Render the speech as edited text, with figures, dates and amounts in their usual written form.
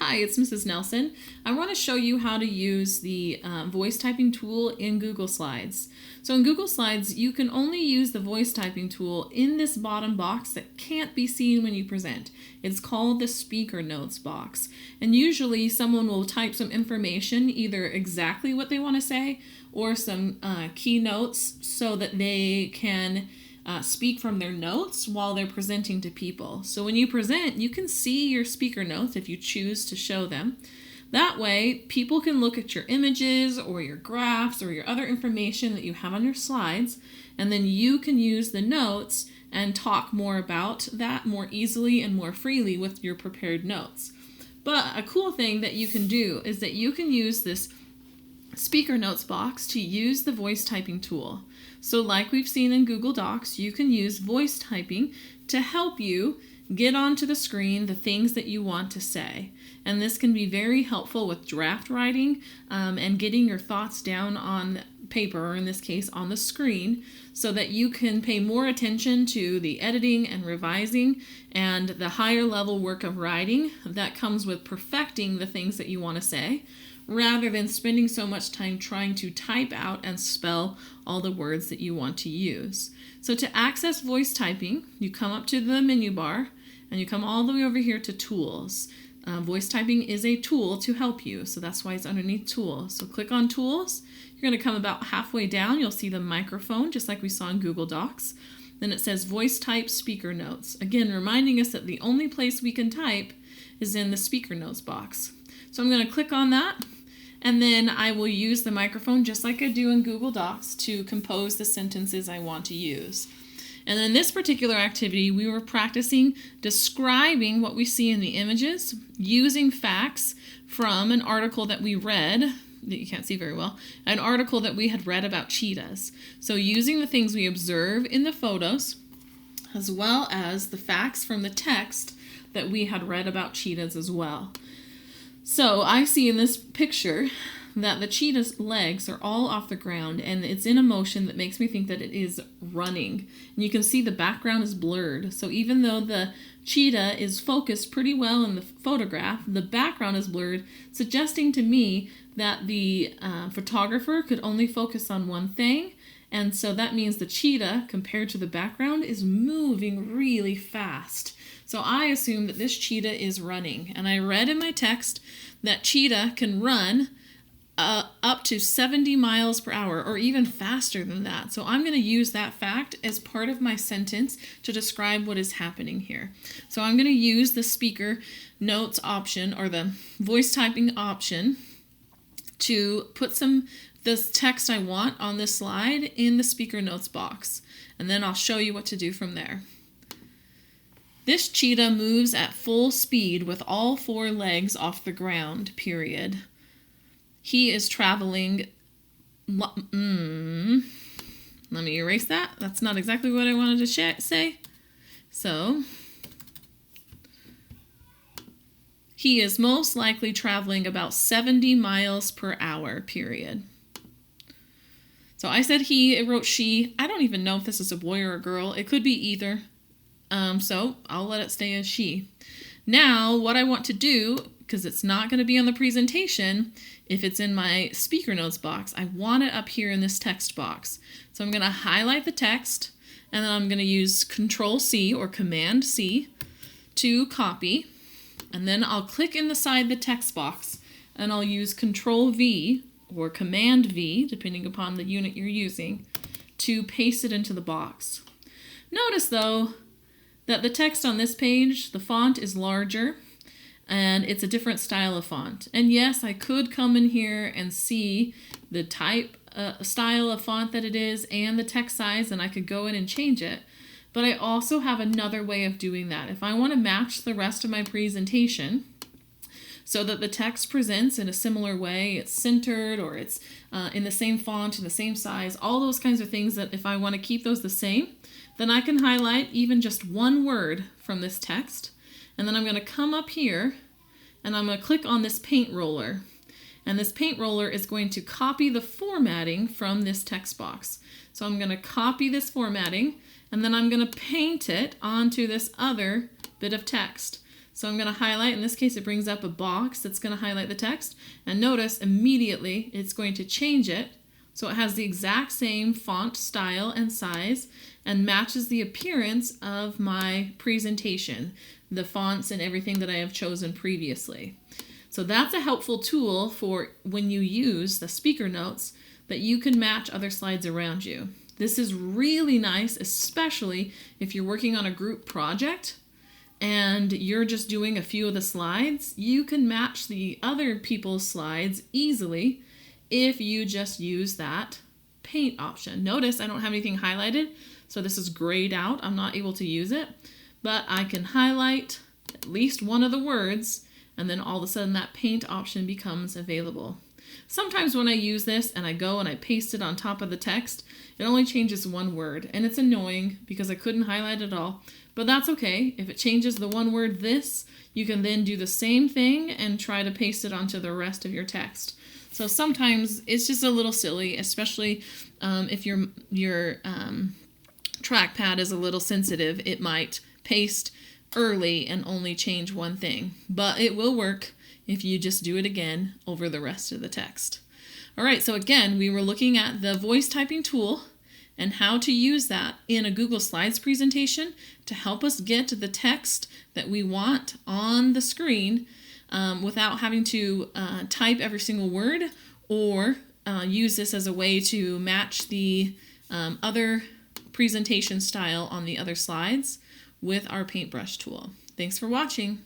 Hi, it's Mrs. Nelson. I want to show you how to use the voice typing tool in Google Slides. So in Google Slides, you can only use the voice typing tool in this bottom box that can't be seen when you present. It's called the speaker notes box. And usually someone will type some information, either exactly what they want to say or some keynotes so that they can speak from their notes while they're presenting to people. So when you present, you can see your speaker notes if you choose to show them. That way, people can look at your images or your graphs or your other information that you have on your slides, and then you can use the notes and talk more about that more easily and more freely with your prepared notes. But a cool thing that you can do is that you can use this speaker notes box to use the voice typing tool. So like we've seen in Google Docs, you can use voice typing to help you get onto the screen the things that you want to say. And this can be very helpful with draft writing and getting your thoughts down on paper, or in this case on the screen, so that you can pay more attention to the editing and revising and the higher level work of writing that comes with perfecting the things that you want to say, rather than spending so much time trying to type out and spell all the words that you want to use. So to access voice typing, you come up to the menu bar and you come all the way over here to Tools. Voice typing is a tool to help you, so that's why it's underneath Tools. So click on Tools. You're going to come about halfway down. You'll see the microphone, just like we saw in Google Docs. Then it says Voice Type Speaker Notes. Again, reminding us that the only place we can type is in the Speaker Notes box. So I'm going to click on that, and then I will use the microphone just like I do in Google Docs to compose the sentences I want to use. And in this particular activity, we were practicing describing what we see in the images using facts from an article that we read, that you can't see very well, an article that we had read about cheetahs. So using the things we observe in the photos, as well as the facts from the text that we had read about cheetahs as well. So I see in this picture that the cheetah's legs are all off the ground, and it's in a motion that makes me think that it is running. And you can see the background is blurred. So even though the cheetah is focused pretty well in the photograph, the background is blurred, suggesting to me that the photographer could only focus on one thing. And so that means the cheetah, compared to the background, is moving really fast. So I assume that this cheetah is running. And I read in my text that cheetah can run up to 70 miles per hour, or even faster than that. So I'm going to use that fact as part of my sentence to describe what is happening here. So I'm going to use the speaker notes option, or the voice typing option, to put this text I want on this slide in the speaker notes box. And then I'll show you what to do from there. This cheetah moves at full speed with all four legs off the ground, period. He is traveling... Let me erase that. That's not exactly what I wanted to say. So, he is most likely traveling about 70 miles per hour, period. So I said he, it wrote she. I don't even know if this is a boy or a girl. It could be either. So I'll let it stay as she. Now, what I want to do, because it's not going to be on the presentation if it's in my speaker notes box, I want it up here in this text box. So I'm going to highlight the text, and then I'm going to use Control-C or Command-C to copy. And then I'll click inside the text box, and I'll use Control-V or Command-V, depending upon the unit you're using, to paste it into the box. Notice, though, that the text on this page, the font is larger, and it's a different style of font. And yes, I could come in here and see the type, style of font that it is, and the text size, and I could go in and change it. But I also have another way of doing that. If I want to match the rest of my presentation so that the text presents in a similar way, it's centered, or it's in the same font, in the same size, all those kinds of things, that if I want to keep those the same, then I can highlight even just one word from this text, and then I'm going to come up here and I'm going to click on this paint roller. And this paint roller is going to copy the formatting from this text box. So I'm going to copy this formatting, and then I'm going to paint it onto this other bit of text. So I'm going to highlight. In this case, it brings up a box that's going to highlight the text. And notice immediately it's going to change it so it has the exact same font style and size and matches the appearance of my presentation, the fonts and everything that I have chosen previously. So that's a helpful tool for when you use the speaker notes that you can match other slides around you. This is really nice, especially if you're working on a group project and you're just doing a few of the slides. You can match the other people's slides easily if you just use that paint option. Notice I don't have anything highlighted, so this is grayed out. I'm not able to use it, but I can highlight at least one of the words, and then all of a sudden that paint option becomes available. Sometimes when I use this and I go and I paste it on top of the text, it only changes one word, and it's annoying because I couldn't highlight it all, but that's okay. If it changes the one word this, you can then do the same thing and try to paste it onto the rest of your text. So sometimes it's just a little silly, especially if your trackpad is a little sensitive. It might paste early and only change one thing, but it will work if you just do it again over the rest of the text. All right, so again, we were looking at the voice typing tool and how to use that in a Google Slides presentation to help us get to the text that we want on the screen without having to type every single word, or use this as a way to match the other presentation style on the other slides with our paintbrush tool. Thanks for watching.